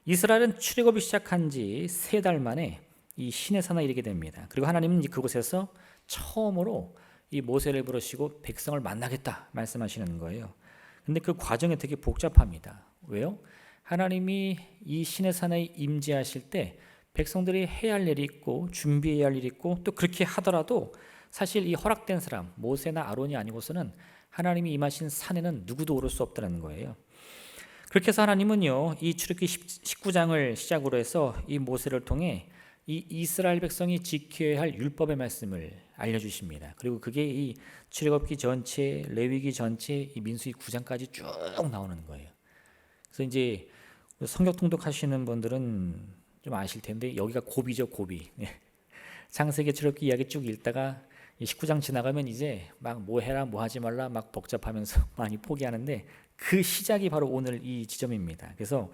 이스라엘은 출애굽이 시작한 지 3달 만에 이 시내산에 이르게 됩니다. 그리고 하나님은 그곳에서 처음으로 이 모세를 부르시고 백성을 만나겠다 말씀하시는 거예요. 근데 그 과정이 되게 복잡합니다. 왜요? 하나님이 이 시내산에 임재하실 때 백성들이 해야 할 일이 있고 준비해야 할 일이 있고, 또 그렇게 하더라도 사실 이 허락된 사람 모세나 아론이 아니고서는 하나님이 임하신 산에는 누구도 오를 수 없다는 거예요. 그렇게 해서 하나님은요, 이 출애굽기 19장을 시작으로 해서 이 모세를 통해 이 이스라엘 백성이 지켜야 할 율법의 말씀을 알려주십니다. 그리고 그게 이 출애굽기 전체, 레위기 전체, 이 민수기 9장까지 쭉 나오는 거예요. 그래서 이제 성경 통독하시는 분들은 좀 아실 텐데, 여기가 고비죠, 고비. 창세기, 출애굽기 이야기 쭉 읽다가 19장 지나가면 이제 막 뭐 해라 뭐 하지 말라 막 복잡하면서 많이 포기하는데, 그 시작이 바로 오늘 이 지점입니다. 그래서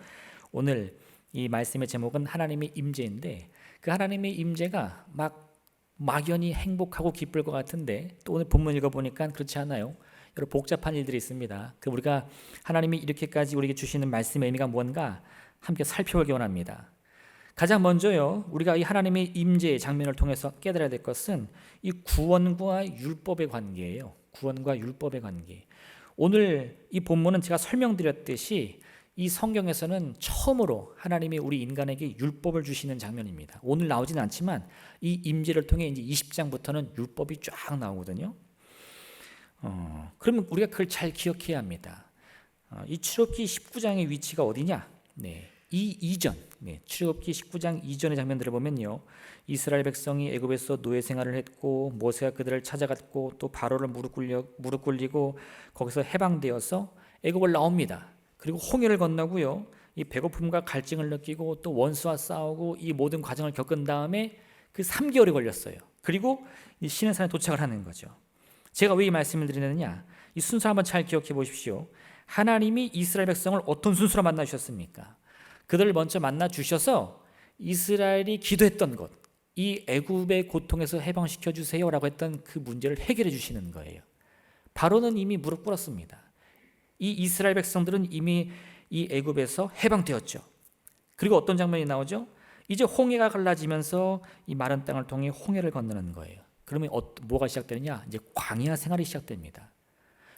오늘 이 말씀의 제목은 하나님의 임재인데, 그 하나님의 임재가 막 막연히 행복하고 기쁠 것 같은데, 또 오늘 본문 읽어보니까 그렇지 않아요. 여러 복잡한 일들이 있습니다. 그 우리가 하나님이 이렇게까지 우리에게 주시는 말씀의 의미가 뭔가 함께 살펴보기 원합니다. 가장 먼저요, 우리가 이 하나님의 임재의 장면을 통해서 깨달아야 될 것은 이 구원과 율법의 관계예요. 구원과 율법의 관계. 오늘 이 본문은 제가 설명드렸듯이 이 성경에서는 처음으로 하나님이 우리 인간에게 율법을 주시는 장면입니다. 오늘 나오지는 않지만 이 임재를 통해 이제 20장부터는 율법이 쫙 나오거든요. 그러면 우리가 그걸 잘 기억해야 합니다. 이 출애굽기 19장의 위치가 어디냐? 이 이전, 출애굽기 19장 이전의 장면들을 보면요, 이스라엘 백성이 애굽에서 노예 생활을 했고 모세가 그들을 찾아갔고 또 바로를 무릎 꿇리고 거기서 해방되어서 애굽을 나옵니다. 그리고 홍해를 건너고요, 이 배고픔과 갈증을 느끼고 또 원수와 싸우고 이 모든 과정을 겪은 다음에 그 3개월이 걸렸어요. 그리고 이 시내산에 도착을 하는 거죠. 제가 왜 이 말씀을 드리느냐, 이 순서 한번 잘 기억해 보십시오. 하나님이 이스라엘 백성을 어떤 순서로 만나 주셨습니까? 그들을 먼저 만나 주셔서 이스라엘이 기도했던 것, 이 애굽의 고통에서 해방시켜 주세요라고 했던 그 문제를 해결해 주시는 거예요. 바로는 이미 무릎 꿇었습니다. 이 이스라엘 백성들은 이미 이 애굽에서 해방되었죠. 그리고 어떤 장면이 나오죠? 이제 홍해가 갈라지면서 이 마른 땅을 통해 홍해를 건너는 거예요. 그러면 뭐가 시작되느냐? 이제 광야 생활이 시작됩니다.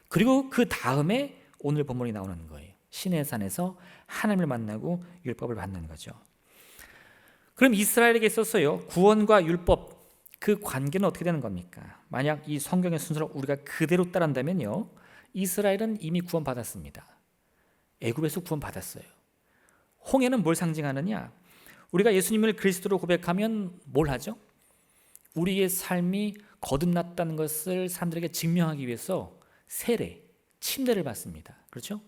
그리고 그 다음에 오늘 본문이 나오는 거예요. 시내산에서 하나님을 만나고 율법을 받는 거죠. 그럼 이스라엘에게 있어서요, 구원과 율법, 그 관계는 어떻게 되는 겁니까? 만약 이 성경의 순서를 우리가 그대로 따른다면요, 이스라엘은 이미 구원받았습니다. 애굽에서 구원받았어요. 홍해는 뭘 상징하느냐? 우리가 예수님을 그리스도로 고백하면 뭘 하죠? 우리의 삶이 거듭났다는 것을 사람들에게 증명하기 위해서 세례, 침례를 받습니다. 그렇죠?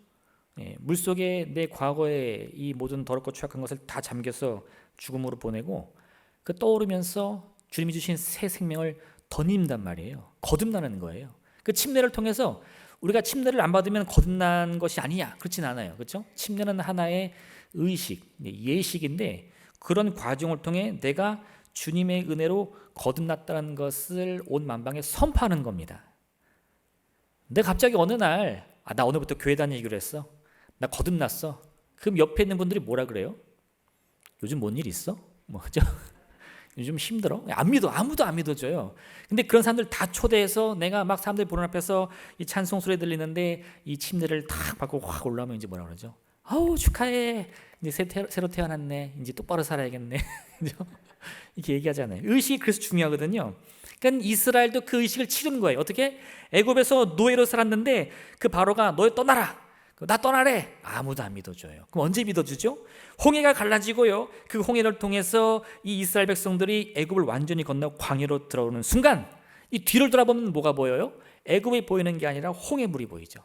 물속에 내 과거의 이 모든 더럽고 추악한 것을 다 잠겨서 죽음으로 보내고, 그 떠오르면서 주님이 주신 새 생명을 덧입는단 말이에요. 거듭나는 거예요. 그 침례를 통해서 우리가 침례를 안 받으면 거듭난 것이 아니냐, 그렇진 않아요. 그렇죠? 침례는 하나의 의식, 예식인데, 그런 과정을 통해 내가 주님의 은혜로 거듭났다는 것을 온 만방에 선포하는 겁니다. 근데 갑자기 어느 날, 나 오늘부터 교회 다니기로 했어, 나 거듭났어. 그럼 옆에 있는 분들이 뭐라 그래요? 요즘 뭔 일 있어? 뭐죠? 요즘 힘들어? 안 믿어. 아무도 안 믿어줘요. 근데 그런 사람들 다 초대해서 내가 막 사람들 보는 앞에서 이 찬송 소리 들리는데 이 침례를 탁 받고 확 올라오면 이제 뭐라 그러죠? 아우 축하해. 이제 새로 태어났네. 이제 똑바로 살아야겠네. 이렇게 얘기하잖아요. 의식이 그래서 중요하거든요. 그러니까 이스라엘도 그 의식을 치른 거예요. 어떻게? 애굽에서 노예로 살았는데 그 바로가 너희 떠나라, 나 떠나래. 아무도 안 믿어줘요. 그럼 언제 믿어주죠? 홍해가 갈라지고요, 그 홍해를 통해서 이 이스라엘 백성들이 애굽을 완전히 건너 광야로 들어오는 순간, 이 뒤를 돌아보면 뭐가 보여요? 애굽이 보이는 게 아니라 홍해물이 보이죠.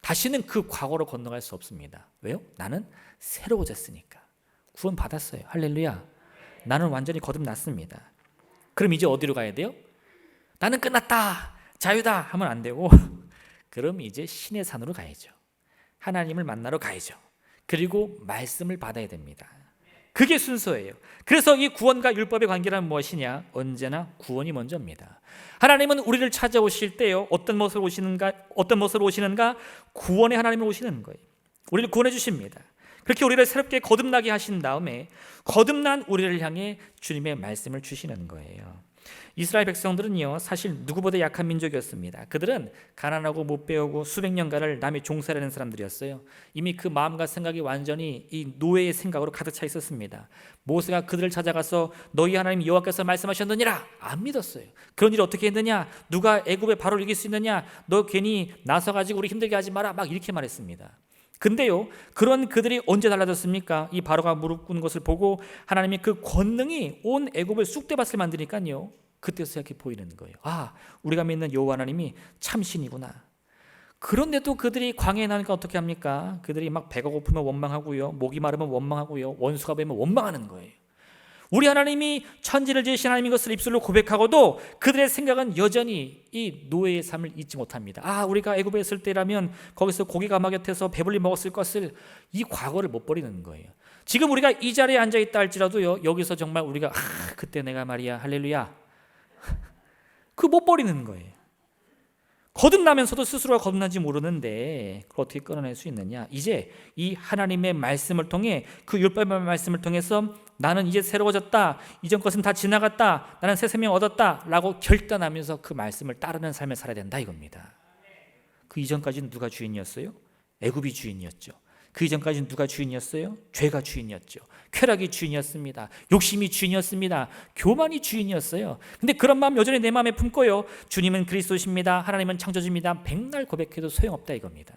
다시는 그 과거로 건너갈 수 없습니다. 왜요? 나는 새로워졌으니까. 구원 받았어요. 할렐루야. 나는 완전히 거듭났습니다. 그럼 이제 어디로 가야 돼요? 나는 끝났다, 자유다 하면 안 되고 그럼 이제 신의 산으로 가야죠. 하나님을 만나러 가야죠. 그리고 말씀을 받아야 됩니다. 그게 순서예요. 그래서 이 구원과 율법의 관계란 무엇이냐? 언제나 구원이 먼저입니다. 하나님은 우리를 찾아오실 때요, 어떤 모습으로 오시는가? 구원의 하나님을 오시는 거예요. 우리를 구원해 주십니다. 그렇게 우리를 새롭게 거듭나게 하신 다음에 거듭난 우리를 향해 주님의 말씀을 주시는 거예요. 이스라엘 백성들은요, 사실 누구보다 약한 민족이었습니다. 그들은 가난하고 못 배우고 수백 년간을 남의 종살이하는 사람들이었어요. 이미 그 마음과 생각이 완전히 이 노예의 생각으로 가득 차 있었습니다. 모세가 그들을 찾아가서 너희 하나님 여호와께서 말씀하셨느니라 안 믿었어요. 그런 일을 어떻게 했느냐, 누가 애굽의 바로를 이길 수 있느냐, 너 괜히 나서가지고 우리 힘들게 하지 마라, 막 이렇게 말했습니다. 근데요, 그런 그들이 언제 달라졌습니까? 이 바로가 무릎 꿇는 것을 보고 하나님의 그 권능이 온 애굽을 쑥대밭을 만드니까요, 그때서 이렇게 보이는 거예요. 아, 우리가 믿는 여호와 하나님이 참신이구나. 그런데도 그들이 광야에 나니까 어떻게 합니까? 그들이 막 배가 고프면 원망하고요, 목이 마르면 원망하고요, 원수가 뵈면 원망하는 거예요. 우리 하나님이 천지를 지으신 하나님인 것을 입술로 고백하고도 그들의 생각은 여전히 이 노예의 삶을 잊지 못합니다. 아, 우리가 애굽에 있을 때라면 거기서 고기가 막곁해서 배불리 먹었을 것을, 이 과거를 못 버리는 거예요. 지금 우리가 이 자리에 앉아있다 할지라도요, 여기서 정말 우리가 그때 내가 말이야, 할렐루야, 그거 못 버리는 거예요. 거듭나면서도 스스로가 거듭난지 모르는데 그걸 어떻게 끊어낼 수 있느냐? 이제 이 하나님의 말씀을 통해, 그 율법의 말씀을 통해서 나는 이제 새로워졌다, 이전 것은 다 지나갔다, 나는 새 생명 얻었다 라고 결단하면서 그 말씀을 따르는 삶을 살아야 된다 이겁니다. 그 이전까지는 누가 주인이었어요? 애굽이 주인이었죠. 그 이전까지는 누가 주인이었어요? 죄가 주인이었죠. 쾌락이 주인이었습니다. 욕심이 주인이었습니다. 교만이 주인이었어요. 근데 그런 마음 여전히 내 마음에 품고요, 주님은 그리스도십니다, 하나님은 창조주입니다, 백날 고백해도 소용없다 이겁니다.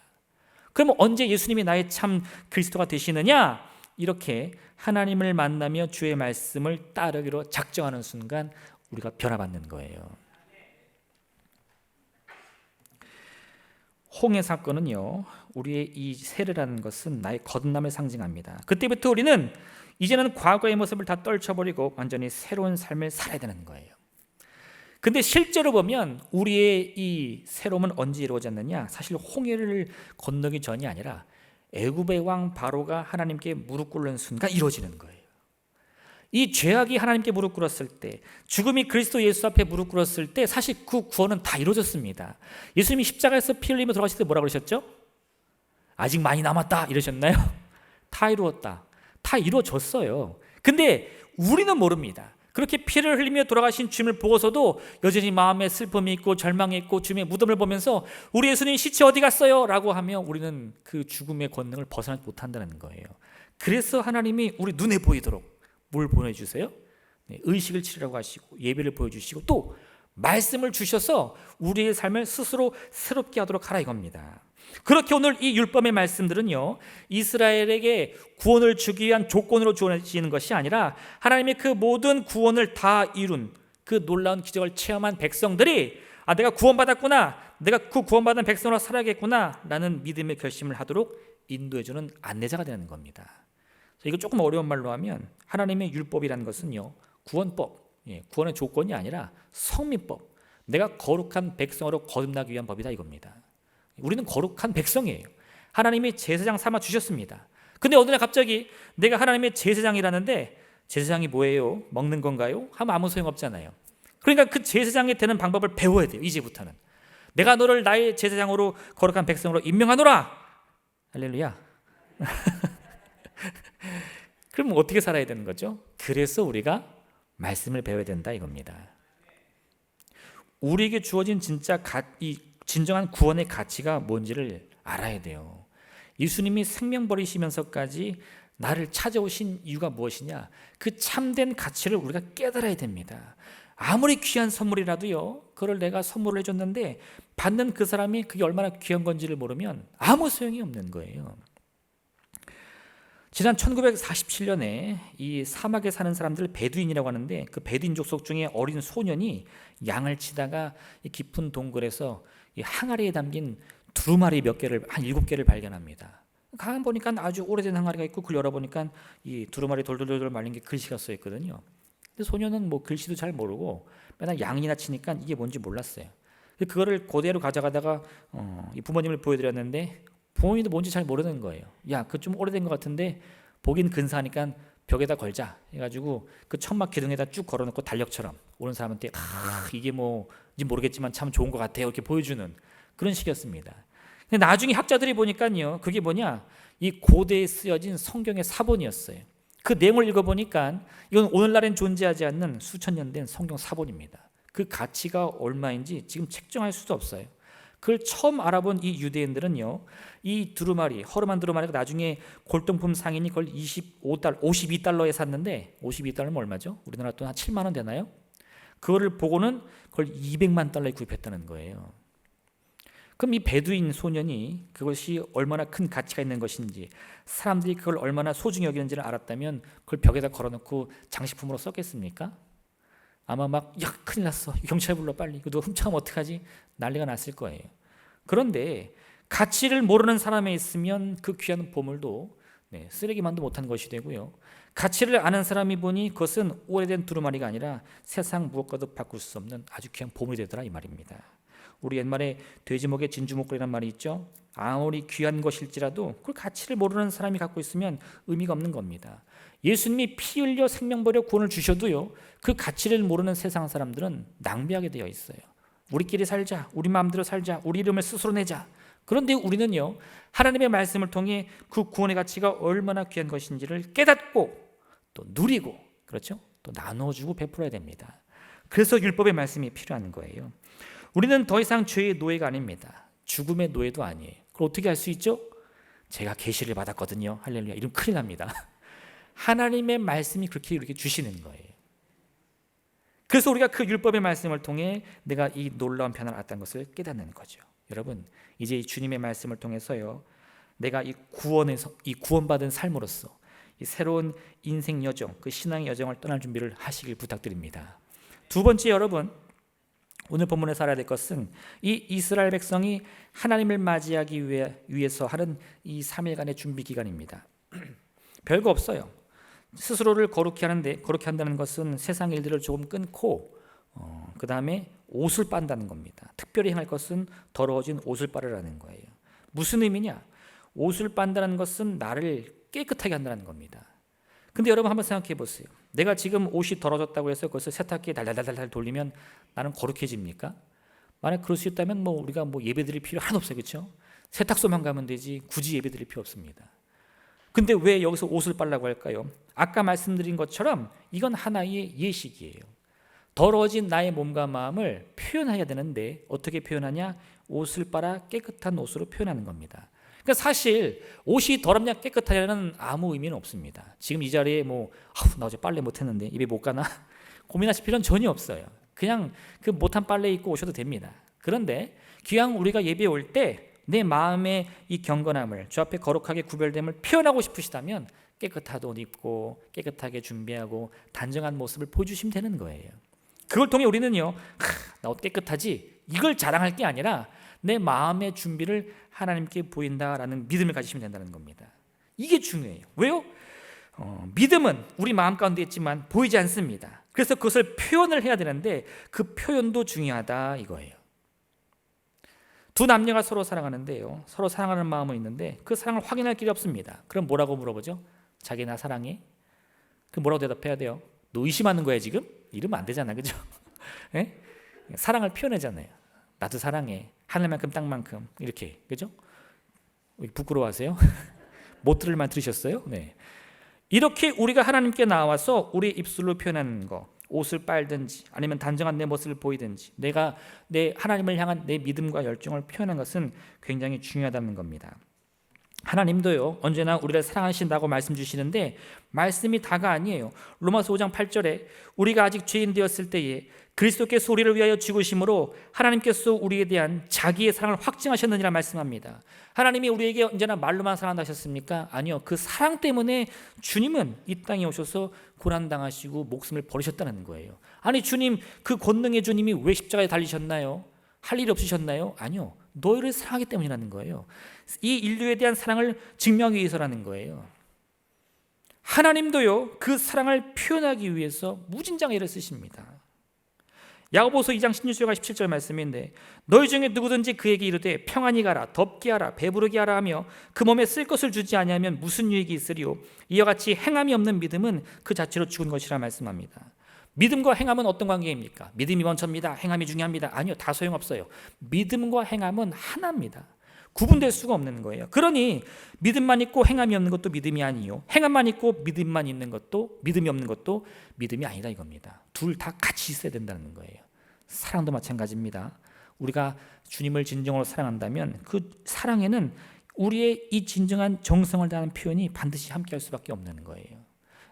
그러면 언제 예수님이 나의 참 그리스도가 되시느냐? 이렇게 하나님을 만나며 주의 말씀을 따르기로 작정하는 순간 우리가 변화받는 거예요. 홍해 사건은요, 우리의 이 세례라는 것은 나의 거듭남을 상징합니다. 그때부터 우리는 이제는 과거의 모습을 다 떨쳐버리고 완전히 새로운 삶을 살아야 되는 거예요. 근데 실제로 보면 우리의 이 새로움은 언제 이루어졌느냐? 사실 홍해를 건너기 전이 아니라 애굽의 왕 바로가 하나님께 무릎 꿇는 순간 이루어지는 거예요. 이 죄악이 하나님께 무릎 꿇었을 때, 죽음이 그리스도 예수 앞에 무릎 꿇었을 때 사실 그 구원은 다 이루어졌습니다. 예수님이 십자가에서 피 흘리며 돌아가실 때 뭐라고 그러셨죠? 아직 많이 남았다 이러셨나요? 다 이루었다, 다 이루어졌어요. 근데 우리는 모릅니다. 그렇게 피를 흘리며 돌아가신 주님을 보고서도 여전히 마음에 슬픔이 있고 절망이 있고 주님의 무덤을 보면서 우리 예수님 시체 어디 갔어요? 라고 하며 우리는 그 죽음의 권능을 벗어나지 못한다는 거예요. 그래서 하나님이 우리 눈에 보이도록 뭘 보내주세요? 의식을 치르라고 하시고 예배를 보여주시고 또 말씀을 주셔서 우리의 삶을 스스로 새롭게 하도록 하라 이겁니다. 그렇게 오늘 이 율법의 말씀들은요, 이스라엘에게 구원을 주기 위한 조건으로 주어지는 것이 아니라 하나님의 그 모든 구원을 다 이룬 그 놀라운 기적을 체험한 백성들이 내가 구원받았구나, 내가 그 구원받은 백성으로 살아야겠구나 라는 믿음의 결심을 하도록 인도해주는 안내자가 되는 겁니다. 이거 조금 어려운 말로 하면 하나님의 율법이라는 것은요, 구원법, 구원의 조건이 아니라 성민법, 내가 거룩한 백성으로 거듭나기 위한 법이다 이겁니다. 우리는 거룩한 백성이에요. 하나님이 제사장 삼아 주셨습니다. 근데 어느 날 갑자기 내가 하나님의 제사장이라는데 제사장이 뭐예요? 먹는 건가요? 하면 아무 소용없잖아요. 그러니까 그 제사장이 되는 방법을 배워야 돼요. 이제부터는 내가 너를 나의 제사장으로 거룩한 백성으로 임명하노라. 할렐루야. 그럼 어떻게 살아야 되는 거죠? 그래서 우리가 말씀을 배워야 된다 이겁니다. 우리에게 주어진 이 진정한 구원의 가치가 뭔지를 알아야 돼요. 예수님이 생명 버리시면서까지 나를 찾아오신 이유가 무엇이냐? 그 참된 가치를 우리가 깨달아야 됩니다. 아무리 귀한 선물이라도요, 그걸 내가 선물을 해줬는데 받는 그 사람이 그게 얼마나 귀한 건지를 모르면 아무 소용이 없는 거예요. 지난 1947년에 이 사막에 사는 사람들을 베두인이라고 하는데, 그 베두인 족속 중에 어린 소년이 양을 치다가 이 깊은 동굴에서 이 항아리에 담긴 두루마리 몇 개를, 한 7개를 발견합니다. 가만 보니까 아주 오래된 항아리가 있고 그걸 열어보니까 이 두루마리 돌돌돌 말린 게 글씨가 써 있거든요. 근데 소년은 뭐 글씨도 잘 모르고 맨날 양이나 치니까 이게 뭔지 몰랐어요. 그거를 그대로 가져가다가 이 부모님을 보여드렸는데 부모님도 뭔지 잘 모르는 거예요. 야, 그거 좀 오래된 것 같은데 보긴 근사하니까 벽에다 걸자 해가지고 그 천막 기둥에다 쭉 걸어놓고 달력처럼 오는 사람한테 이게 뭐인지 모르겠지만 참 좋은 것 같아요 이렇게 보여주는 그런 식이었습니다. 근데 나중에 학자들이 보니까요, 그게 뭐냐, 이 고대에 쓰여진 성경의 사본이었어요. 그 내용을 읽어보니까 이건 오늘날엔 존재하지 않는 수천 년 된 성경 사본입니다. 그 가치가 얼마인지 지금 책정할 수도 없어요. 그걸 처음 알아본 이 유대인들은요, 이 두루마리, 허름한 두루마리가 나중에 골동품 상인이 그걸 52달러에 샀는데, 52달러면 얼마죠? 우리나라 돈 한 7만 원 되나요? 그거를 보고는 그걸 200만 달러에 구입했다는 거예요. 그럼 이 베두인 소년이 그것이 얼마나 큰 가치가 있는 것인지, 사람들이 그걸 얼마나 소중히 여기는지를 알았다면 그걸 벽에다 걸어놓고 장식품으로 썼겠습니까? 아마 막, 야, 큰일 났어, 경찰 불러 빨리, 이거 누가 훔쳐가면 어떡하지? 난리가 났을 거예요. 그런데 가치를 모르는 사람에 있으면 그 귀한 보물도 쓰레기만도 못한 것이 되고요, 가치를 아는 사람이 보니 그것은 오래된 두루마리가 아니라 세상 무엇과도 바꿀 수 없는 아주 귀한 보물이 되더라, 이 말입니다. 우리 옛말에 돼지목에 진주목걸이라는 말이 있죠. 아무리 귀한 것일지라도 그걸 가치를 모르는 사람이 갖고 있으면 의미가 없는 겁니다. 예수님이 피 흘려 생명 버려 구원을 주셔도요, 그 가치를 모르는 세상 사람들은 낭비하게 되어 있어요. 우리끼리 살자, 우리 마음대로 살자, 우리 이름을 스스로 내자. 그런데 우리는요, 하나님의 말씀을 통해 그 구원의 가치가 얼마나 귀한 것인지를 깨닫고 또 누리고, 그렇죠? 또 나눠주고 베풀어야 됩니다. 그래서 율법의 말씀이 필요한 거예요. 우리는 더 이상 죄의 노예가 아닙니다. 죽음의 노예도 아니에요. 그걸 어떻게 할 수 있죠? 제가 계시를 받았거든요. 할렐루야. 이러면 큰일 납니다. 하나님의 말씀이 그렇게 이렇게 주시는 거예요. 그래서 우리가 그 율법의 말씀을 통해 내가 이 놀라운 편안을 얻었다는 것을 깨닫는 거죠. 여러분, 이제 이 주님의 말씀을 통해서요, 내가 이 구원받은 삶으로서 이 새로운 인생 여정, 그 신앙의 여정을 떠날 준비를 하시길 부탁드립니다. 두 번째, 여러분, 오늘 본문에서 알아야 될 것은 이 이스라엘 백성이 하나님을 맞이하기 위해서 하는 이 3일간의 준비 기간입니다. 별거 없어요. 스스로를 거룩히 한다는 것은 세상 일들을 조금 끊고 그 다음에 옷을 빤다는 겁니다. 특별히 행할 것은 더러워진 옷을 빨으라는 거예요. 무슨 의미냐? 옷을 빤다는 것은 나를 깨끗하게 한다는 겁니다. 근데 여러분 한번 생각해 보세요. 내가 지금 옷이 더러워졌다고 해서 그것을 세탁기에 달달달달 돌리면 나는 거룩해집니까? 만약 그럴 수 있다면 우리가 예배드릴 필요 하나도 없어요. 그렇죠? 세탁소만 가면 되지 굳이 예배드릴 필요 없습니다. 근데 왜 여기서 옷을 빨라고 할까요? 아까 말씀드린 것처럼 이건 하나의 예식이에요. 더러워진 나의 몸과 마음을 표현해야 되는데 어떻게 표현하냐? 옷을 빨아 깨끗한 옷으로 표현하는 겁니다. 그러니까 사실 옷이 더럽냐 깨끗하냐는 아무 의미는 없습니다. 지금 이 자리에 나 어제 빨래 못했는데 입에 못 가나? 고민하실 필요는 전혀 없어요. 그냥 그 못한 빨래 입고 오셔도 됩니다. 그런데 기왕 우리가 예배에 올 때 내 마음의 이 경건함을, 주 앞에 거룩하게 구별됨을 표현하고 싶으시다면 깨끗한 옷 입고 깨끗하게 준비하고 단정한 모습을 보여주시면 되는 거예요. 그걸 통해 우리는요, 나 옷 깨끗하지? 이걸 자랑할 게 아니라 내 마음의 준비를 하나님께 보인다라는 믿음을 가지시면 된다는 겁니다. 이게 중요해요. 왜요? 믿음은 우리 마음 가운데 있지만 보이지 않습니다. 그래서 그것을 표현을 해야 되는데 그 표현도 중요하다 이거예요. 두 남녀가 서로 사랑하는데요, 서로 사랑하는 마음은 있는데 그 사랑을 확인할 길이 없습니다. 그럼 뭐라고 물어보죠? 자기 나 사랑해? 그럼 뭐라고 대답해야 돼요? 너 의심하는 거야 지금? 이러면 안 되잖아, 그죠? 네? 사랑을 표현하잖아요. 나도 사랑해. 하늘만큼 땅만큼 이렇게, 그죠? 부끄러워하세요? 못 들을 만 들으셨어요? 네. 이렇게 우리가 하나님께 나와서 우리의 입술로 표현하는 거, 옷을 빨든지 아니면 단정한 내 모습을 보이든지 내가 내 하나님을 향한 내 믿음과 열정을 표현하는 것은 굉장히 중요하다는 겁니다. 하나님도요, 언제나 우리를 사랑하신다고 말씀 주시는데 말씀이 다가 아니에요. 로마서 5장 8절에 우리가 아직 죄인 되었을 때에 그리스도께서 우리를 위하여 죽으심으로 하나님께서 우리에 대한 자기의 사랑을 확증하셨느니라 말씀합니다. 하나님이 우리에게 언제나 말로만 사랑한다 하셨습니까? 아니요. 그 사랑 때문에 주님은 이 땅에 오셔서 고난당하시고 목숨을 버리셨다는 거예요. 아니 주님, 그 권능의 주님이 왜 십자가에 달리셨나요? 할 일 없으셨나요? 아니요. 너희를 사랑하기 때문이라는 거예요. 이 인류에 대한 사랑을 증명하기 위해서라는 거예요. 하나님도요, 그 사랑을 표현하기 위해서 무진장의 일을 쓰십니다. 야고보서 2장 16절과 17절 말씀인데 너희 중에 누구든지 그에게 이르되 평안히 가라, 덥게 하라, 배부르게 하라 하며 그 몸에 쓸 것을 주지 아니하면 무슨 유익이 있으리요? 이와 같이 행함이 없는 믿음은 그 자체로 죽은 것이라 말씀합니다. 믿음과 행함은 어떤 관계입니까? 믿음이 먼저입니다, 행함이 중요합니다. 아니요, 다 소용없어요. 믿음과 행함은 하나입니다. 구분될 수가 없는 거예요. 그러니 믿음만 있고 행함이 없는 것도 믿음이 아니요, 행함만 있고 믿음만 있는 것도 믿음이 없는 것도 믿음이 아니다 이겁니다. 둘 다 같이 있어야 된다는 거예요. 사랑도 마찬가지입니다. 우리가 주님을 진정으로 사랑한다면 그 사랑에는 우리의 이 진정한 정성을 다하는 표현이 반드시 함께할 수밖에 없는 거예요.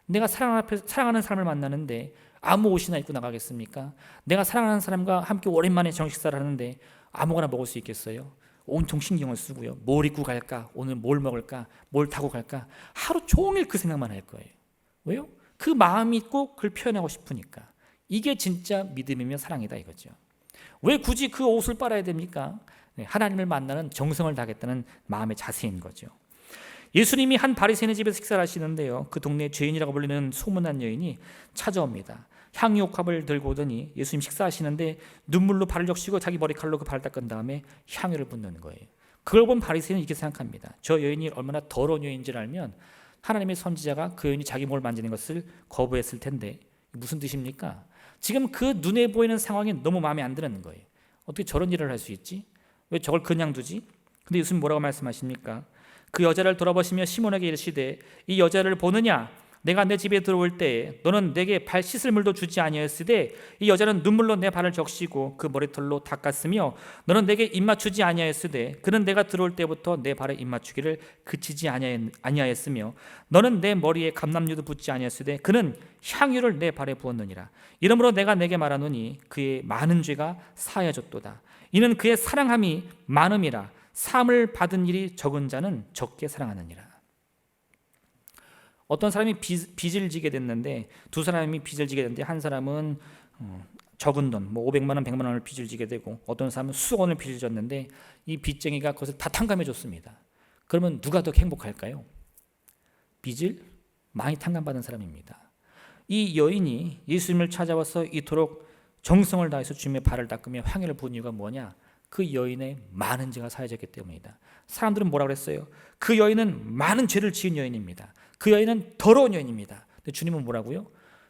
내가 사랑하는 사람을 만나는데 아무 옷이나 입고 나가겠습니까? 내가 사랑하는 사람과 함께 오랜만에 저녁 식사를 하는데 아무거나 먹을 수 있겠어요? 온통 신경을 쓰고요. 뭘 입고 갈까? 오늘 뭘 먹을까? 뭘 타고 갈까? 하루 종일 그 생각만 할 거예요. 왜요? 그 마음이 있고 그걸 표현하고 싶으니까. 이게 진짜 믿음이며 사랑이다 이거죠. 왜 굳이 그 옷을 빨아야 됩니까? 하나님을 만나는 정성을 다하겠다는 마음의 자세인 거죠. 예수님이 한 바리새인의 집에서 식사를 하시는데요, 그 동네 죄인이라고 불리는 소문난 여인이 찾아옵니다. 향유옥합을 들고 오더니 예수님 식사하시는데 눈물로 발을 적시고 자기 머리칼로 그 발을 닦은 다음에 향유를 붓는 거예요. 그걸 본 바리새인은 이렇게 생각합니다. 저 여인이 얼마나 더러운 여인인지를 알면 하나님의 선지자가 그 여인이 자기 몸을 만지는 것을 거부했을 텐데, 무슨 뜻입니까? 지금 그 눈에 보이는 상황이 너무 마음에 안 드는 거예요. 어떻게 저런 일을 할 수 있지? 왜 저걸 그냥 두지? 근데 예수님 뭐라고 말씀하십니까? 그 여자를 돌아보시며 시몬에게 이르시되 이 여자를 보느냐? 내가 내 집에 들어올 때에 너는 내게 발 씻을 물도 주지 아니하였으되 이 여자는 눈물로 내 발을 적시고 그 머리털로 닦았으며 너는 내게 입맞추지 아니하였으되 그는 내가 들어올 때부터 내 발에 입맞추기를 그치지 아니하였으며 너는 내 머리에 감람유도 붓지 아니하였으되 그는 향유를 내 발에 부었느니라. 이러므로 내가 내게 말하노니 그의 많은 죄가 사하여졌도다. 이는 그의 사랑함이 많음이라. 사함을 받은 일이 적은 자는 적게 사랑하느니라. 어떤 사람이 빚을 지게 됐는데, 두 사람이 빚을 지게 됐는데 한 사람은 적은 돈, 500만 원, 100만 원을 빚을 지게 되고 어떤 사람은 수억 원을 빚을 졌는데 이 빚쟁이가 그것을 다 탕감해 줬습니다. 그러면 누가 더 행복할까요? 빚을 많이 탕감받은 사람입니다. 이 여인이 예수님을 찾아와서 이토록 정성을 다해서 주님의 발을 닦으며 향유를 부은 이유가 뭐냐? 그 여인의 많은 죄가 사해졌기 때문이다. 사람들은 뭐라 그랬어요? 그 여인은 많은 죄를 지은 여인입니다. 그 여인은 더러운 여인입니다. 근데 주님은 뭐라고요?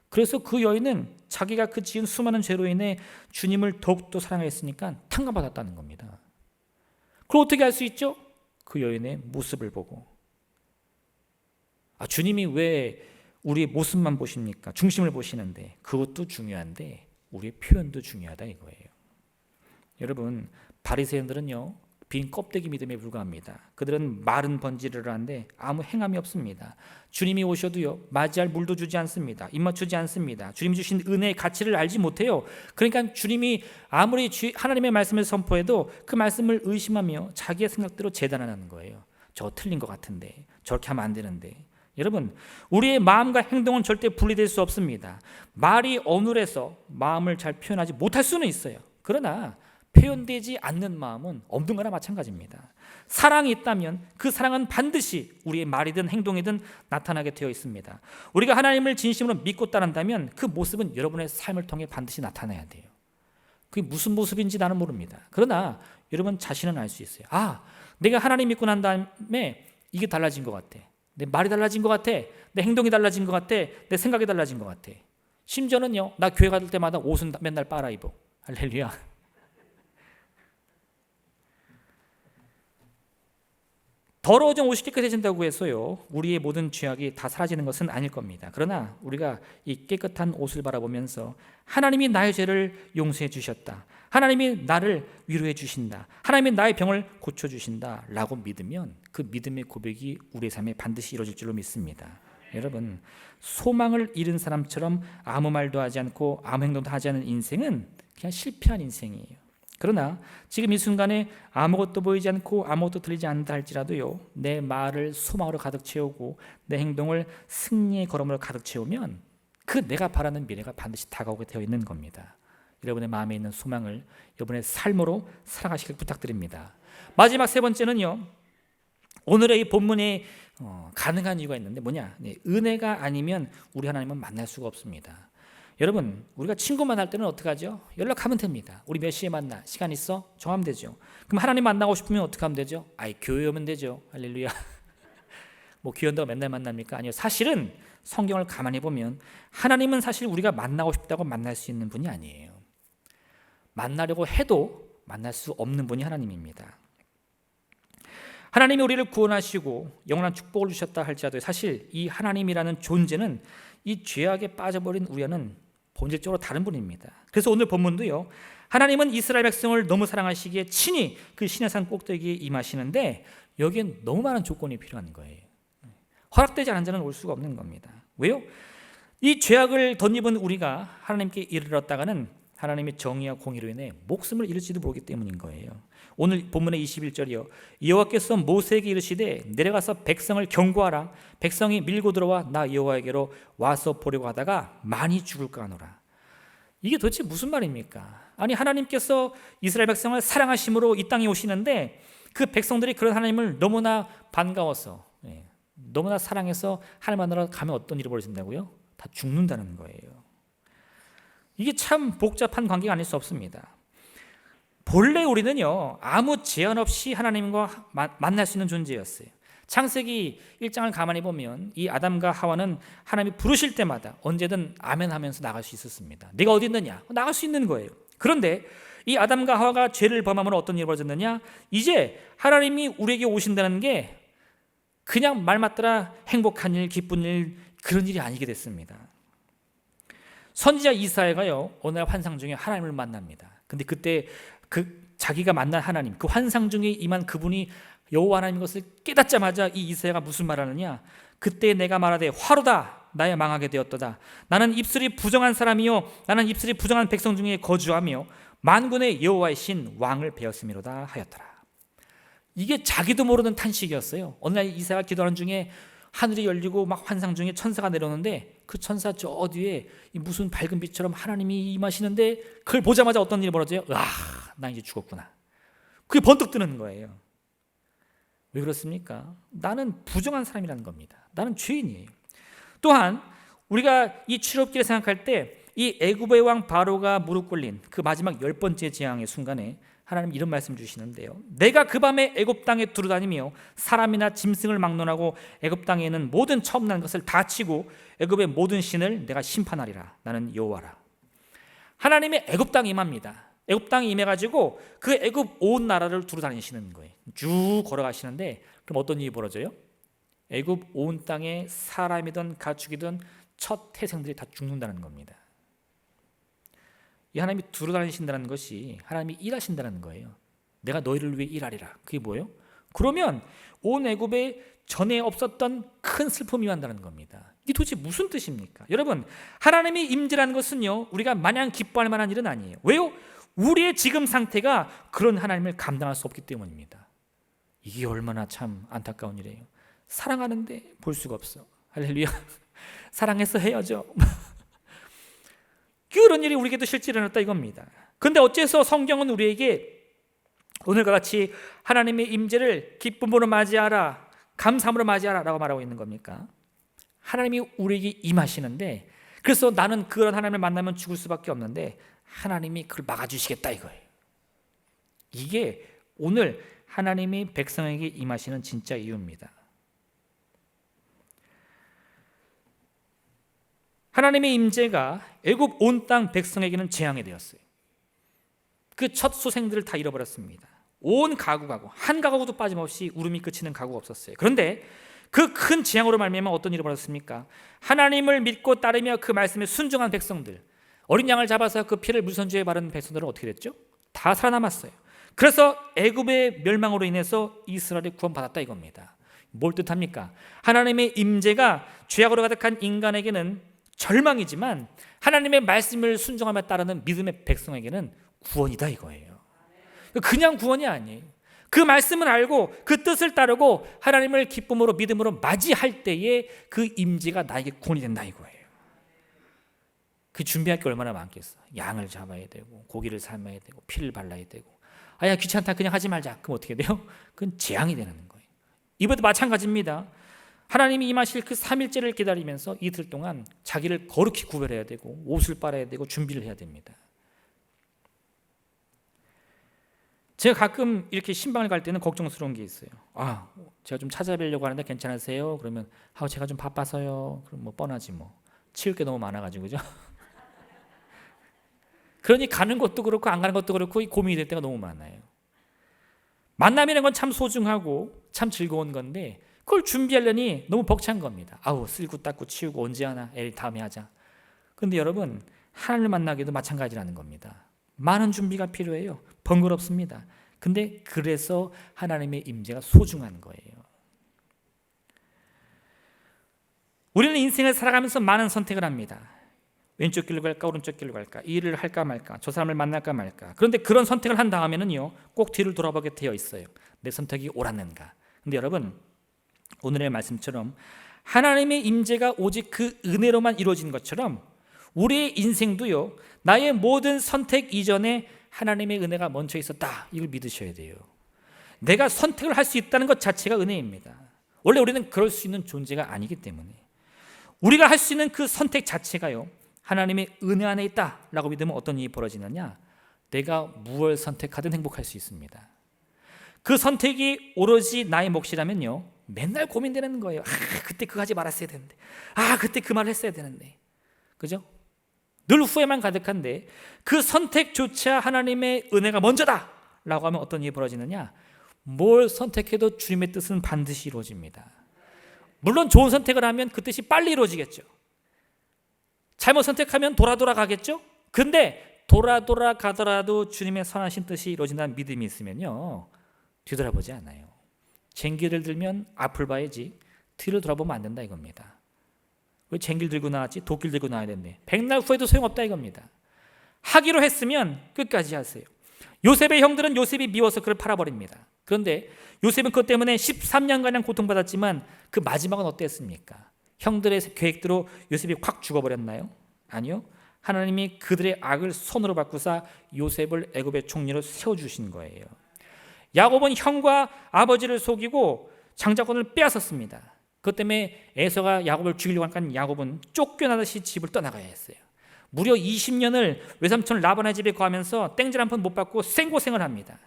그래서 그 여인은 자기가 그 지은 수많은 죄로 인해 주님을 더욱더 사랑했으니까 탕감받았다는 겁니다. 그걸 어떻게 알 수 있죠? 그 여인의 모습을 보고. 주님이 왜 우리의 모습만 보십니까? 중심을 보시는데, 그것도 중요한데 우리의 표현도 중요하다 이거예요. 여러분, 바리새인들은요 빈 껍데기 믿음에 불과합니다. 그들은 마른 번지를 하는데 아무 행함이 없습니다. 주님이 오셔도요 맞이할 물도 주지 않습니다. 입맞추지 않습니다. 주님 주신 은혜의 가치를 알지 못해요. 그러니까 주님이 아무리 하나님의 말씀을 선포해도 그 말씀을 의심하며 자기의 생각대로 재단하는 거예요. 저 틀린 것 같은데, 저렇게 하면 안 되는데. 여러분, 우리의 마음과 행동은 절대 분리될 수 없습니다. 말이 어눌해서 마음을 잘 표현하지 못할 수는 있어요. 그러나 표현되지 않는 마음은 없는 거나 마찬가지입니다. 사랑이 있다면 그 사랑은 반드시 우리의 말이든 행동이든 나타나게 되어 있습니다. 우리가 하나님을 진심으로 믿고 따른다면 그 모습은 여러분의 삶을 통해 반드시 나타나야 돼요. 그게 무슨 모습인지 나는 모릅니다. 그러나 여러분 자신은 알 수 있어요. 내가 하나님 믿고 난 다음에 이게 달라진 것 같아. 내 말이 달라진 것 같아. 내 행동이 달라진 것 같아. 내 생각이 달라진 것 같아. 심지어는요, 나 교회 갈 때마다 옷은 맨날 빨아 입어. 할렐루야. 더러워진 옷이 깨끗해진다고 해서요 우리의 모든 죄악이 다 사라지는 것은 아닐 겁니다. 그러나 우리가 이 깨끗한 옷을 바라보면서 하나님이 나의 죄를 용서해 주셨다, 하나님이 나를 위로해 주신다, 하나님이 나의 병을 고쳐주신다 라고 믿으면 그 믿음의 고백이 우리의 삶에 반드시 이루어질 줄로 믿습니다. 여러분, 소망을 잃은 사람처럼 아무 말도 하지 않고 아무 행동도 하지 않은 인생은 그냥 실패한 인생이에요. 그러나 지금 이 순간에 아무것도 보이지 않고 아무것도 들리지 않는다 할지라도요 내 말을 소망으로 가득 채우고 내 행동을 승리의 걸음으로 가득 채우면 그 내가 바라는 미래가 반드시 다가오게 되어 있는 겁니다. 여러분의 마음에 있는 소망을 여러분의 삶으로 살아가시길 부탁드립니다. 마지막 세 번째는요, 오늘의 이 본문에 가능한 이유가 있는데 뭐냐? 은혜가 아니면 우리 하나님은 만날 수가 없습니다. 여러분, 우리가 친구 만날 때는 어떻게 하죠? 연락하면 됩니다. 우리 몇 시에 만나? 시간 있어? 정하면 되죠. 그럼 하나님 만나고 싶으면 어떻게 하면 되죠? 교회 오면 되죠. 할렐루야. 교회 온다고 맨날 만납니까? 아니요. 사실은 성경을 가만히 보면 하나님은 사실 우리가 만나고 싶다고 만날 수 있는 분이 아니에요. 만나려고 해도 만날 수 없는 분이 하나님입니다. 하나님이 우리를 구원하시고 영원한 축복을 주셨다 할지라도 사실 이 하나님이라는 존재는 이 죄악에 빠져버린 우리와는 본질적으로 다른 분입니다. 그래서 오늘 본문도요, 하나님은 이스라엘 백성을 너무 사랑하시기에 친히 그 시내산 꼭대기에 임하시는데 여기엔 너무 많은 조건이 필요한 거예요. 허락되지 않은 자는 올 수가 없는 겁니다. 왜요? 이 죄악을 덧입은 우리가 하나님께 이르렀다가는 하나님의 정의와 공의로 인해 목숨을 잃을지도 모르기 때문인 거예요. 오늘 본문의 21절이요. 여호와께서 모세에게 이르시되 내려가서 백성을 경고하라. 백성이 밀고 들어와 나 여호와에게로 와서 보려고 하다가 많이 죽을까 하노라. 이게 도대체 무슨 말입니까? 아니, 하나님께서 이스라엘 백성을 사랑하심으로 이 땅에 오시는데 그 백성들이 그런 하나님을 너무나 반가워서 너무나 사랑해서 하나님 만나러 가면 어떤 일이 벌어진다고요? 다 죽는다는 거예요. 이게 참 복잡한 관계가 아닐 수 없습니다. 본래 우리는요, 아무 제한 없이 하나님과 만날 수 있는 존재였어요. 창세기 1장을 가만히 보면 이 아담과 하와는 하나님이 부르실 때마다 언제든 아멘 하면서 나갈 수 있었습니다. 네가 어디 있느냐? 나갈 수 있는 거예요. 그런데 이 아담과 하와가 죄를 범함으로 어떤 일이 벌어졌느냐? 이제 하나님이 우리에게 오신다는 게 그냥 말 맞더라 행복한 일, 기쁜 일, 그런 일이 아니게 됐습니다. 선지자 이사야가요, 어느 날 환상 중에 하나님을 만납니다. 근데 그때 그 자기가 만난 하나님, 그 환상 중에 임한 그분이 여호와 하나님인 것을 깨닫자마자 이 이사야가 무슨 말하느냐? 그때 내가 말하되 화로다 나의 망하게 되었도다. 나는 입술이 부정한 사람이요 나는 입술이 부정한 백성 중에 거주하며 만군의 여호와의 신 왕을 베었음이로다 하였더라. 이게 자기도 모르는 탄식이었어요. 어느 날 이사야가 기도하는 중에 하늘이 열리고 막 환상 중에 천사가 내려오는데 그 천사 저 뒤에 무슨 밝은 빛처럼 하나님이 임하시는데 그걸 보자마자 어떤 일이 벌어져요? 나 이제 죽었구나. 그게 번뜩 뜨는 거예요. 왜 그렇습니까? 나는 부정한 사람이라는 겁니다. 나는 죄인이에요. 또한 우리가 이 출애굽기를 생각할 때 이 애굽의 왕 바로가 무릎 꿇린 그 마지막 10번째 재앙의 순간에 하나님 이런 말씀 주시는데요. 내가 그 밤에 애굽 땅에 두루다니며 사람이나 짐승을 막론하고 애굽 땅에 있는 모든 처음 난 것을 다 치고 애굽의 모든 신을 내가 심판하리라. 나는 여호와라. 하나님의 애굽 땅에 임합니다. 애굽 땅에 임해가지고 그 애굽 온 나라를 두루다니시는 거예요. 쭉 걸어가시는데 그럼 어떤 일이 벌어져요? 애굽 온 땅에 사람이든 가축이든 첫 태생들이 다 죽는다는 겁니다. 이 하나님이 두루다니신다는 것이 하나님이 일하신다는 거예요. 내가 너희를 위해 일하리라. 그게 뭐예요? 그러면 온 애굽에 전에 없었던 큰 슬픔이 온다는 겁니다. 이게 도대체 무슨 뜻입니까? 여러분, 하나님의 임재라는 것은요, 우리가 마냥 기뻐할 만한 일은 아니에요. 왜요? 우리의 지금 상태가 그런 하나님을 감당할 수 없기 때문입니다. 이게 얼마나 참 안타까운 일이에요. 사랑하는데 볼 수가 없어. 할렐루야. 사랑해서 헤어져. 그런 일이 우리에게도 실제 일어났다 이겁니다. 그런데 어째서 성경은 우리에게 오늘과 같이 하나님의 임재를 기쁨으로 맞이하라, 감사함으로 맞이하라 라고 말하고 있는 겁니까? 하나님이 우리에게 임하시는데 그래서 나는 그런 하나님을 만나면 죽을 수밖에 없는데 하나님이 그걸 막아주시겠다 이거예요. 이게 오늘 하나님이 백성에게 임하시는 진짜 이유입니다. 하나님의 임재가 애굽 온 땅 백성에게는 재앙이 되었어요. 그 첫 소생들을 다 잃어버렸습니다. 온 가구가 한 가구도 빠짐없이 울음이 그치는 가구가 없었어요. 그런데 그 큰 재앙으로 말미암아 어떤 일이 벌어졌습니까? 하나님을 믿고 따르며 그 말씀에 순종한 백성들, 어린 양을 잡아서 그 피를 물선주에 바른 백성들은 어떻게 됐죠? 다 살아남았어요. 그래서 애굽의 멸망으로 인해서 이스라엘이 구원받았다 이겁니다. 뭘 뜻합니까? 하나님의 임재가 죄악으로 가득한 인간에게는 절망이지만 하나님의 말씀을 순종하며 따르는 믿음의 백성에게는 구원이다 이거예요. 그냥 구원이 아니에요. 그 말씀을 알고 그 뜻을 따르고 하나님을 기쁨으로 믿음으로 맞이할 때에 그 임재가 나에게 구원이 된다 이거예요. 그 준비할 게 얼마나 많겠어. 양을 잡아야 되고 고기를 삶아야 되고 피를 발라야 되고 아야 귀찮다 그냥 하지 말자. 그럼 어떻게 돼요? 그건 재앙이 되는 거예요. 이번에도 마찬가지입니다. 하나님이 임하실 그 3일째를 기다리면서 이틀 동안 자기를 거룩히 구별해야 되고 옷을 빨아야 되고 준비를 해야 됩니다. 제가 가끔 이렇게 신방을 갈 때는 걱정스러운 게 있어요. 제가 좀 찾아뵈려고 하는데 괜찮으세요? 그러면 제가 좀 바빠서요. 그럼 뭐 뻔하지 뭐. 치울 게 너무 많아가지고 그죠? 그러니 가는 것도 그렇고 안 가는 것도 그렇고 고민이 될 때가 너무 많아요. 만남이라는 건 참 소중하고 참 즐거운 건데 그걸 준비하려니 너무 벅찬 겁니다. 아우 쓸고 닦고 치우고 언제 하나? 에이 다음에 하자. 그런데 여러분 하나님을 만나기도 마찬가지라는 겁니다. 많은 준비가 필요해요. 번거롭습니다. 근데 그래서 하나님의 임재가 소중한 거예요. 우리는 인생을 살아가면서 많은 선택을 합니다. 왼쪽 길로 갈까 오른쪽 길로 갈까, 이 일을 할까 말까, 저 사람을 만날까 말까. 그런데 그런 선택을 한 다음에는요 꼭 뒤를 돌아보게 되어 있어요. 내 선택이 옳았는가. 근데 여러분 오늘의 말씀처럼 하나님의 임재가 오직 그 은혜로만 이루어진 것처럼 우리의 인생도요 나의 모든 선택 이전에 하나님의 은혜가 먼저 있었다. 이걸 믿으셔야 돼요. 내가 선택을 할 수 있다는 것 자체가 은혜입니다. 원래 우리는 그럴 수 있는 존재가 아니기 때문에 우리가 할 수 있는 그 선택 자체가요 하나님의 은혜 안에 있다라고 믿으면 어떤 일이 벌어지느냐, 내가 무엇을 선택하든 행복할 수 있습니다. 그 선택이 오로지 나의 몫이라면요 맨날 고민되는 거예요. 그때 그거 하지 말았어야 되는데, 그때 그 말을 했어야 되는데, 그죠? 늘 후회만 가득한데 그 선택조차 하나님의 은혜가 먼저다 라고 하면 어떤 일이 벌어지느냐, 뭘 선택해도 주님의 뜻은 반드시 이루어집니다. 물론 좋은 선택을 하면 그 뜻이 빨리 이루어지겠죠. 잘못 선택하면 돌아 가겠죠. 근데 돌아 가더라도 주님의 선하신 뜻이 이루어진다는 믿음이 있으면요 뒤돌아보지 않아요. 쟁기를 들면 앞을 봐야지 뒤를 돌아보면 안 된다 이겁니다. 왜 쟁기를 들고 나왔지? 도끼를 들고 나와야 된대. 백날 후회도 소용없다 이겁니다. 하기로 했으면 끝까지 하세요. 요셉의 형들은 요셉이 미워서 그를 팔아버립니다. 그런데 요셉은 그것 때문에 13년간 고통받았지만 그 마지막은 어땠습니까? 형들의 계획대로 요셉이 확 죽어버렸나요? 아니요. 하나님이 그들의 악을 손으로 바꾸사 요셉을 애굽의 총리로 세워주신 거예요. 야곱은 형과 아버지를 속이고 장자권을 빼앗았습니다. 그것 때문에 에서가 야곱을 죽이려고 하니까 야곱은 쫓겨나듯이 집을 떠나가야 했어요. 무려 20년을 외삼촌 라반의 집에 거하면서 땡질 한 푼 못 받고 생고생을 합니다.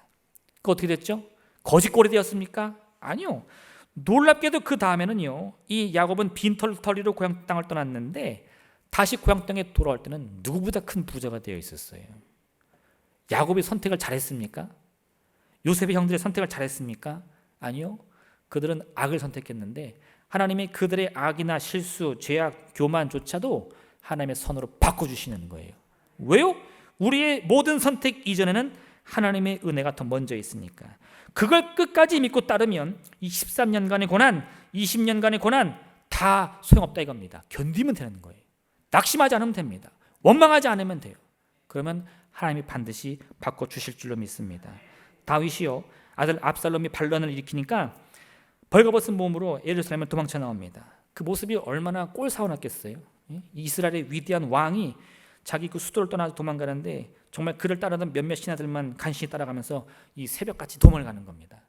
그 어떻게 됐죠? 거짓골이 되었습니까? 아니요. 놀랍게도 그 다음에는요 이 야곱은 빈털터리로 고향 땅을 떠났는데 다시 고향 땅에 돌아올 때는 누구보다 큰 부자가 되어 있었어요. 야곱이 선택을 잘했습니까? 요셉의 형들의 선택을 잘했습니까? 아니요. 그들은 악을 선택했는데 하나님이 그들의 악이나 실수, 죄악, 교만조차도 하나님의 선으로 바꿔주시는 거예요. 왜요? 우리의 모든 선택 이전에는 하나님의 은혜가 더 먼저 있으니까. 그걸 끝까지 믿고 따르면 이 13년간의 고난, 20년간의 고난 다 소용없다 이겁니다. 견디면 되는 거예요. 낙심하지 않으면 됩니다. 원망하지 않으면 돼요. 그러면 하나님이 반드시 바꿔주실 줄로 믿습니다. 다윗이요 아들 압살롬이 반란을 일으키니까 벌거벗은 몸으로 예루살렘을 도망쳐 나옵니다. 그 모습이 얼마나 꼴사원했겠어요. 이스라엘의 위대한 왕이 자기 그 수도를 떠나 도망가는데 정말 그를 따르던 몇몇 신하들만 간신히 따라가면서 이 새벽같이 도망을 가는 겁니다.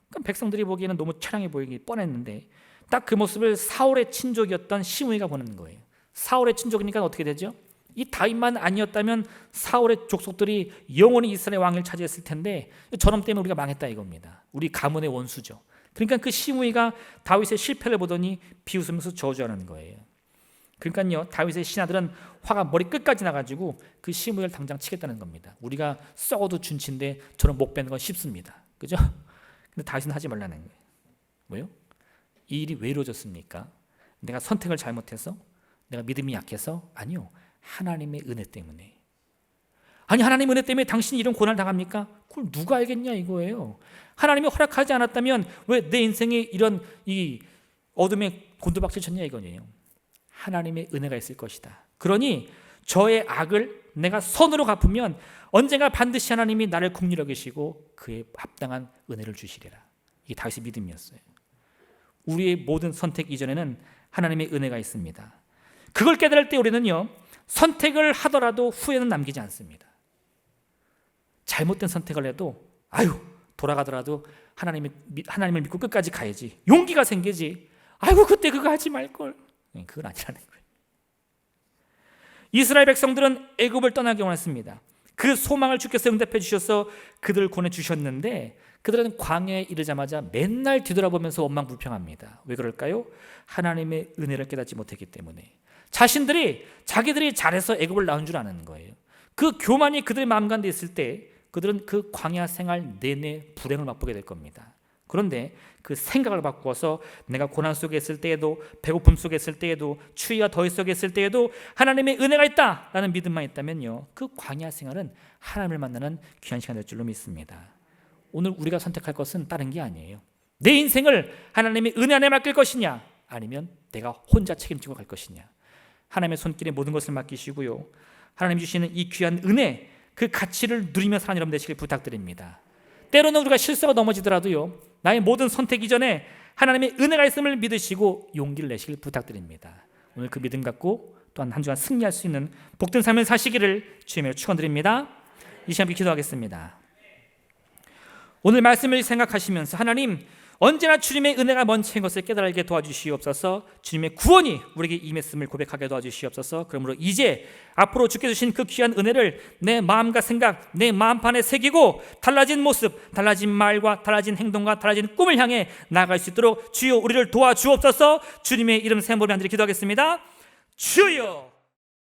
그러니까 백성들이 보기에는 너무 처량해 보이기 뻔했는데 딱 그 모습을 사울의 친족이었던 시므이가 보는 거예요. 사울의 친족이니까 어떻게 되죠? 이 다윗만 아니었다면 사울의 족속들이 영원히 이스라엘 왕을 차지했을 텐데 저놈 때문에 우리가 망했다 이겁니다. 우리 가문의 원수죠. 그러니까 그 시므이가 다윗의 실패를 보더니 비웃으면서 저주하는 거예요. 그러니까요 다윗의 신하들은 화가 머리 끝까지 나가지고 그 시므이를 당장 치겠다는 겁니다. 우리가 썩어도 준치인데 저런 목 빼는 건 쉽습니다. 그죠? 근데 다윗은 하지 말라는 거예요. 왜요? 이 일이 왜 이루어졌습니까? 내가 선택을 잘못해서? 내가 믿음이 약해서? 아니요. 하나님의 은혜 때문에. 아니 하나님의 은혜 때문에 당신이 이런 고난을 당합니까? 그걸 누가 알겠냐 이거예요. 하나님이 허락하지 않았다면 왜 내 인생에 이런 이 어둠의 곤두박질 쳤냐 이거예요. 하나님의 은혜가 있을 것이다. 그러니 저의 악을 내가 선으로 갚으면 언젠가 반드시 하나님이 나를 긍휼히 여기시고 그에 합당한 은혜를 주시리라. 이게 다윗의 믿음이었어요. 우리의 모든 선택 이전에는 하나님의 은혜가 있습니다. 그걸 깨달을 때 우리는요 선택을 하더라도 후회는 남기지 않습니다. 잘못된 선택을 해도 돌아가더라도 하나님을 믿고 끝까지 가야지. 용기가 생기지. 그때 그거 하지 말걸. 그건 아니라는 거예요. 이스라엘 백성들은 애굽을 떠나기 원했습니다. 그 소망을 주께서 응답해 주셔서 그들을 권해 주셨는데 그들은 광야에 이르자마자 맨날 뒤돌아보면서 원망불평합니다. 왜 그럴까요? 하나님의 은혜를 깨닫지 못했기 때문에. 자기들이 잘해서 애굽을 나온 줄 아는 거예요. 그 교만이 그들의 마음 가운데 있을 때 그들은 그 광야 생활 내내 불행을 맛보게 될 겁니다. 그런데 그 생각을 바꾸어서 내가 고난 속에 있을 때에도, 배고픔 속에 있을 때에도, 추위와 더위 속에 있을 때에도 하나님의 은혜가 있다라는 믿음만 있다면요, 그 광야 생활은 하나님을 만나는 귀한 시간 될 줄로 믿습니다. 오늘 우리가 선택할 것은 다른 게 아니에요. 내 인생을 하나님의 은혜 안에 맡길 것이냐, 아니면 내가 혼자 책임지고 갈 것이냐. 하나님의 손길에 모든 것을 맡기시고요, 하나님 주시는 이 귀한 은혜, 그 가치를 누리며 사는 여러분 되시길 부탁드립니다. 때로는 우리가 실수가 넘어지더라도요, 나의 모든 선택 이전에 하나님의 은혜가 있음을 믿으시고 용기를 내시길 부탁드립니다. 오늘 그 믿음 갖고 또한 한 주간 승리할 수 있는 복된 삶을 사시기를 주님의 축원드립니다. 이 시간 기도하겠습니다. 오늘 말씀을 생각하시면서 하나님, 언제나 주님의 은혜가 먼저인 것을 깨달게 도와주시옵소서. 주님의 구원이 우리에게 임했음을 고백하게 도와주시옵소서. 그러므로 이제 앞으로 주께 주신 그 귀한 은혜를 내 마음과 생각, 내 마음판에 새기고 달라진 모습, 달라진 말과 달라진 행동과 달라진 꿈을 향해 나아갈 수 있도록 주여 우리를 도와주옵소서. 주님의 이름 샘보리 한들이 기도하겠습니다. 주여.